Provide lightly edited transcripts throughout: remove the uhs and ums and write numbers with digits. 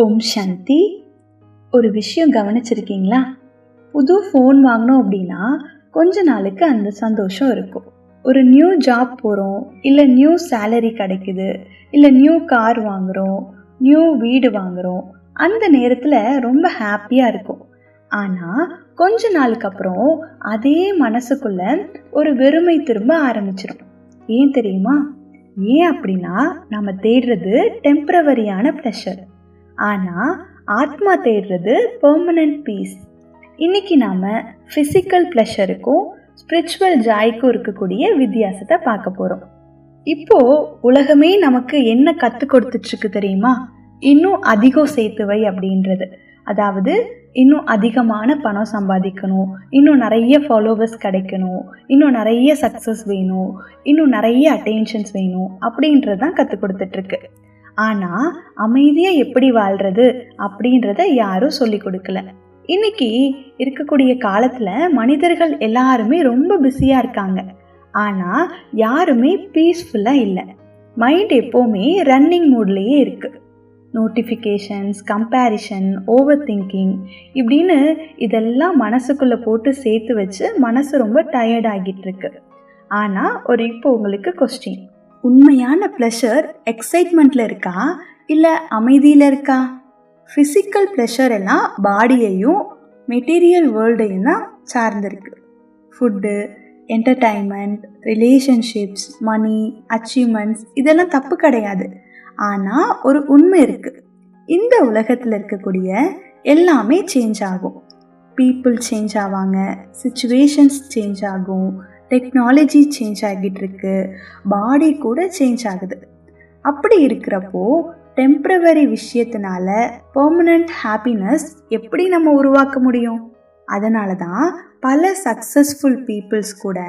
ஓம் சாந்தி. ஒரு விஷயம் கவனிச்சிருக்கீங்களா? புது ஃபோன் வாங்கினோம் அப்படின்னா கொஞ்ச நாளுக்கு அந்த சந்தோஷம் இருக்கும். ஒரு நியூ ஜாப் போகிறோம், இல்லை நியூ சேலரி கிடைக்குது, இல்லை நியூ கார் வாங்குகிறோம், நியூ வீடு வாங்குகிறோம், அந்த நேரத்தில் ரொம்ப ஹாப்பியாக இருக்கும். ஆனால் கொஞ்ச நாளுக்கு அப்புறம் அதே மனசுக்குள்ள ஒரு வெறுமை திரும்ப ஆரம்பிச்சிடும். ஏன் தெரியுமா? ஏன் அப்படின்னா நம்ம தேடுறது டெம்பரவரியான ப்ளஷர், ஆனால் ஆத்மா தேடுறது பெர்மனன்ட் பீஸ். இன்னைக்கு நாம் ஃபிசிக்கல் ப்ளஷருக்கும் ஸ்பிரிச்சுவல் ஜாய்க்கும் இருக்கக்கூடிய வித்தியாசத்தை பார்க்க போகிறோம். இப்போது உலகமே நமக்கு என்ன கற்றுக் கொடுத்துட்ருக்கு தெரியுமா? இன்னும் அதிகம் சேர்த்துவை அப்படின்றது. அதாவது இன்னும் அதிகமான பணம் சம்பாதிக்கணும், இன்னும் நிறைய ஃபாலோவர்ஸ் கிடைக்கணும், இன்னும் நிறைய சக்ஸஸ் வேணும், இன்னும் நிறைய அட்டென்ஷன்ஸ் வேணும் அப்படின்றது தான் கற்றுக் கொடுத்துட்ருக்கு. ஆனால் அமைதியாக எப்படி வாழ்கிறது அப்படின்றத யாரும் சொல்லி கொடுக்கல. இன்னைக்கு இருக்கக்கூடிய காலத்தில் மனிதர்கள் எல்லாருமே ரொம்ப பிஸியாக இருக்காங்க, ஆனால் யாருமே பீஸ்ஃபுல்லாக இல்லை. மைண்ட் எப்போவுமே ரன்னிங் மூட்லேயே இருக்குது. நோட்டிஃபிகேஷன்ஸ், கம்பேரிஷன், ஓவர் திங்கிங் இப்படின்னு இதெல்லாம் மனசுக்குள்ளே போட்டு சேர்த்து வச்சு மனசு ரொம்ப டயர்ட் ஆகிட்டு இருக்கு. ஆனால் இப்போ உங்களுக்கு கொஸ்டின், உண்மையான ப்ளஷர் எக்ஸைட்மெண்ட்டில் இருக்கா இல்லை அமைதியில் இருக்கா? ஃபிசிக்கல் ப்ளஷர் எல்லாம் பாடியையும் மெட்டீரியல் வேர்ல்டையும் தான் சார்ந்திருக்கு. ஃபுட்டு, என்டர்டைன்மெண்ட், ரிலேஷன்ஷிப்ஸ், மணி, அச்சீவ்மெண்ட்ஸ் இதெல்லாம் தப்பு கிடையாது. ஆனால் ஒரு உண்மை இருக்குது, இந்த உலகத்தில் இருக்கக்கூடிய எல்லாமே சேஞ்ச் ஆகும். பீப்புள் சேஞ்ச் ஆவாங்க, சிச்சுவேஷன்ஸ் சேஞ்ச் ஆகும், டெக்னாலஜி சேஞ்ச் ஆகிட்டு இருக்கு, பாடி கூட சேஞ்ச் ஆகுது. அப்படி இருக்கிறப்போ டெம்ப்ரவரி விஷயத்தினால பெர்மனண்ட் ஹாப்பினஸ் எப்படி நம்ம உருவாக்க முடியும்? அதனால தான் பல சக்ஸஸ்ஃபுல் பீப்புள்ஸ் கூட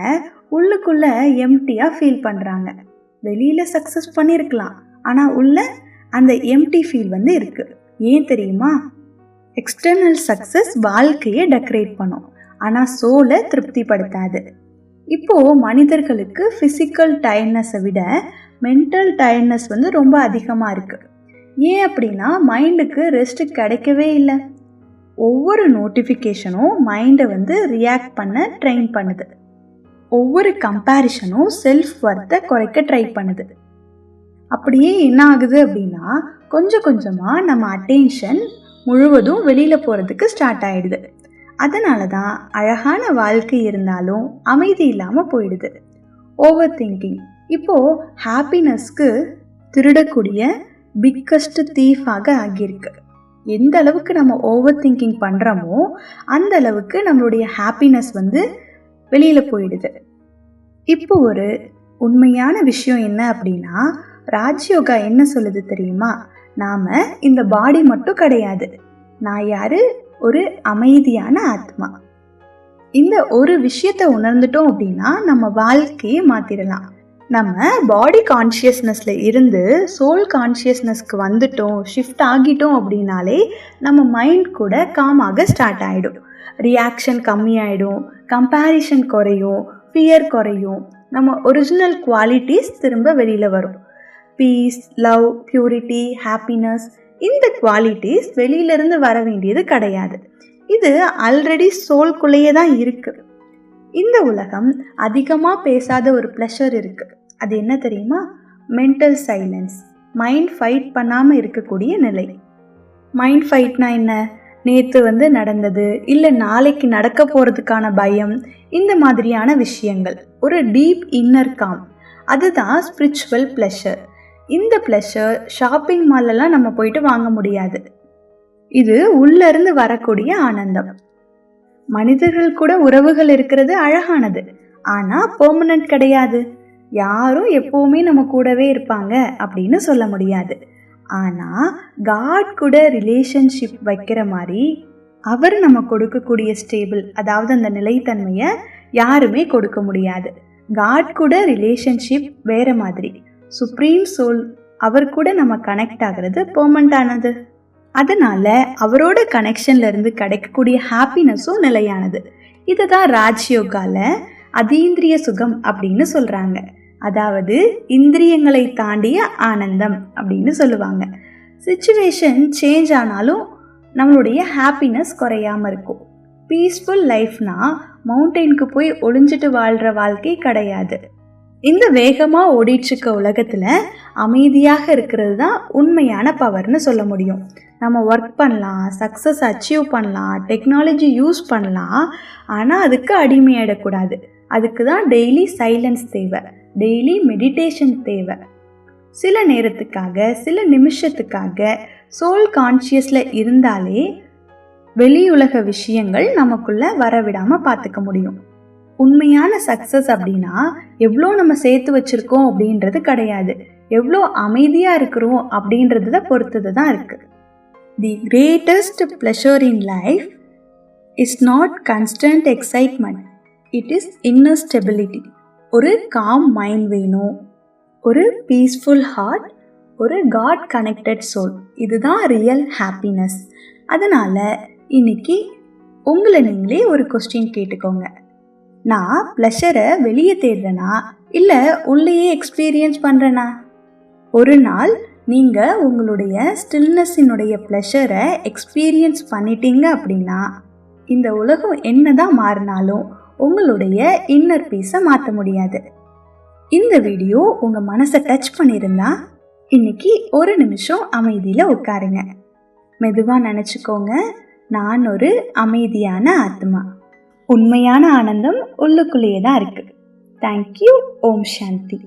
உள்ளுக்குள்ளே எம்டியாக ஃபீல் பண்ணுறாங்க. வெளியில் சக்ஸஸ் பண்ணியிருக்கலாம், ஆனால் உள்ள அந்த எம்டி ஃபீல் இருக்குது. ஏன் தெரியுமா? எக்ஸ்டர்னல் சக்ஸஸ் வாழ்க்கையை டெக்கரேட் பண்ணும், ஆனால் சோலை திருப்திப்படுத்தாது. இப்போது மனிதர்களுக்கு ஃபிசிக்கல் டயர்ட்னஸை விட மென்டல் டயர்ட்னஸ் ரொம்ப அதிகமாக இருக்குது. ஏன் அப்படின்னா மைண்டுக்கு ரெஸ்ட்டு கிடைக்கவே இல்லை. ஒவ்வொரு நோட்டிஃபிகேஷனும் மைண்டை ரியாக்ட் பண்ண ட்ரெயின் பண்ணுது. ஒவ்வொரு கம்பேரிஷனும் செல்ஃப் ஒர்த்தை குறைக்க ட்ரை பண்ணுது. அப்படியே என்ன ஆகுது அப்படின்னா கொஞ்சம் கொஞ்சமாக நம்ம அட்டென்ஷன் முழுவதும் வெளியில் போகிறதுக்கு ஸ்டார்ட் ஆகிடுது. அதனால தான் அழகான வாழ்க்கை இருந்தாலும் அமைதி இல்லாமல் போயிடுது. ஓவர் திங்கிங் இப்போது ஹாப்பினஸ்க்கு திருடக்கூடிய பிக்கஸ்ட் தீஃபாக ஆகியிருக்கு. எந்த அளவுக்கு நம்ம ஓவர் திங்கிங் பண்ணுறோமோ அந்த அளவுக்கு நம்மளுடைய ஹாப்பினஸ் வெளியில் போயிடுது. இப்போ ஒரு உண்மையான விஷயம் என்ன அப்படின்னா, ராஜ்யோகா என்ன சொல்லுது தெரியுமா? நாம் இந்த பாடி மட்டும் கிடையாது. நான் யாரு? ஒரு அமைதியான ஆத்மா. இந்த ஒரு விஷயத்தை உணர்ந்துட்டோம் அப்படின்னா நம்ம வாழ்க்கையை மாற்றிடலாம். நம்ம பாடி கான்ஷியஸ்னஸில் இருந்து சோல் கான்ஷியஸ்னஸ்க்கு வந்துட்டோம், ஷிஃப்ட் ஆகிட்டோம் அப்படின்னாலே நம்ம மைண்ட் கூட காமாக ஸ்டார்ட் ஆகிடும். ரியாக்ஷன் கம்மியாயிடும், கம்பேரிஷன் குறையும், ஃபியர் குறையும், நம்ம ஒரிஜினல் குவாலிட்டிஸ் திரும்ப வெளியில் வரும். பீஸ், லவ், பியூரிட்டி, ஹாப்பினஸ் இந்த குவாலிட்டிஸ் வெளியிலிருந்து வர வேண்டியது கிடையாது. இது ஆல்ரெடி சோல்குள்ளேயே தான் இருக்குது. இந்த உலகம் அதிகமாக பேசாத ஒரு ப்ளஷர் இருக்குது. அது என்ன தெரியுமா? Mental silence. மைண்ட் ஃபைட் பண்ணாமல் இருக்கக்கூடிய நிலை. மைண்ட் ஃபைட்னா என்ன? நேற்று நடந்தது இல்லை நாளைக்கு நடக்க போகிறதுக்கான பயம், இந்த மாதிரியான விஷயங்கள். ஒரு டீப் இன்னர் காம், அதுதான் ஸ்பிரிச்சுவல் ப்ளஷர். இந்த ப்ளஷர் ஷாப்பிங் மாலெல்லாம் நம்ம போயிட்டு வாங்க முடியாது. இது உள்ளேருந்து வரக்கூடிய ஆனந்தம். மனிதர்கள் கூட உறவுகள் இருக்கிறது அழகானது, ஆனால் பெர்மனன்ட் கிடையாது. யாரும் எப்போவுமே நம்ம கூடவே இருப்பாங்க அப்படின்னு சொல்ல முடியாது. ஆனால் காட் கூட ரிலேஷன்ஷிப் வைக்கிற மாதிரி அவர் நம்ம கொடுக்கக்கூடிய ஸ்டேபிள், அதாவது அந்த நிலைத்தன்மையை யாருமே கொடுக்க முடியாது. காட் கூட ரிலேஷன்ஷிப் வேறு மாதிரி. சுப்ரீம் சோல் அவர் கூட நம்ம கனெக்ட் ஆகிறது பெர்மனண்டானது. அதனால் அவரோட கனெக்ஷன்லேருந்து கிடைக்கக்கூடிய ஹாப்பினஸும் நிலையானது. இதை தான் ராஜ்யோகாவில் அதீந்திரிய சுகம் அப்படின்னு சொல்கிறாங்க. அதாவது இந்திரியங்களை தாண்டிய ஆனந்தம் அப்படின்னு சொல்லுவாங்க. சிச்சுவேஷன் சேஞ்ச் ஆனாலும் நம்மளுடைய ஹாப்பினஸ் குறையாமல் இருக்கும். பீஸ்ஃபுல் லைஃப்னா மவுண்டெயினுக்கு போய் ஒளிஞ்சிட்டு வாழ்கிற வாழ்க்கை கிடையாது. இந்த வேகமாக ஓடிட்டுருக்க உலகத்தில் அமைதியாக இருக்கிறது தான் உண்மையான பவர்னு சொல்ல முடியும். நம்ம ஒர்க் பண்ணலாம், சக்ஸஸ் அச்சீவ் பண்ணலாம், டெக்னாலஜி யூஸ் பண்ணலாம், ஆனால் அதுக்கு அடிமையாயிடக்கூடாது. அதுக்கு தான் டெய்லி சைலன்ஸ் தேவை, டெய்லி மெடிடேஷன் தேவை. சில நேரத்துக்காக, சில நிமிஷத்துக்காக சோல் கான்ஷியஸில் இருந்தாலே வெளியுலக விஷயங்கள் நமக்குள்ளே வரவிடாமல் பார்த்துக்க முடியும். உண்மையான சக்ஸஸ் அப்படின்னா எவ்வளோ நம்ம சேர்த்து வச்சுருக்கோம் அப்படின்றது கிடையாது, எவ்வளோ அமைதியாக இருக்கிறோம் அப்படின்றத பொறுத்தது தான் இருக்குது. The greatest pleasure in life is not constant excitement, it is inner stability. ஒரு காம் மைண்ட் வேணும், ஒரு பீஸ்ஃபுல் ஹார்ட், ஒரு காட் கனெக்டட் சோல். இதுதான் ரியல் ஹாப்பினஸ். அதனால் இன்னைக்கு உங்களை நீங்களே ஒரு கொஸ்டின் கேட்டுக்கோங்க. நான் ப்ளஷரை வெளியே தேடுறேனா இல்லை உள்ளேயே எக்ஸ்பீரியன்ஸ் பண்ணுறேனா? ஒரு நாள் நீங்கள் உங்களுடைய ஸ்டில்னஸினுடைய ப்ளஷரை எக்ஸ்பீரியன்ஸ் பண்ணிட்டீங்க அப்படின்னா இந்த உலகம் என்னதான் மாறினாலும் உங்களுடைய இன்னர் பீஸை மாற்ற முடியாது. இந்த வீடியோ உங்கள் மனசை டச் பண்ணியிருந்தா இன்னைக்கு ஒரு நிமிஷம் அமைதியில் உட்காருங்க. மெதுவாக நினச்சிக்கோங்க, நான் ஒரு அமைதியான ஆத்மா. உண்மையான ஆனந்தம் உள்ளுக்குள்ளேயே தான் இருக்குது. தேங்க்யூ. ஓம் சாந்தி.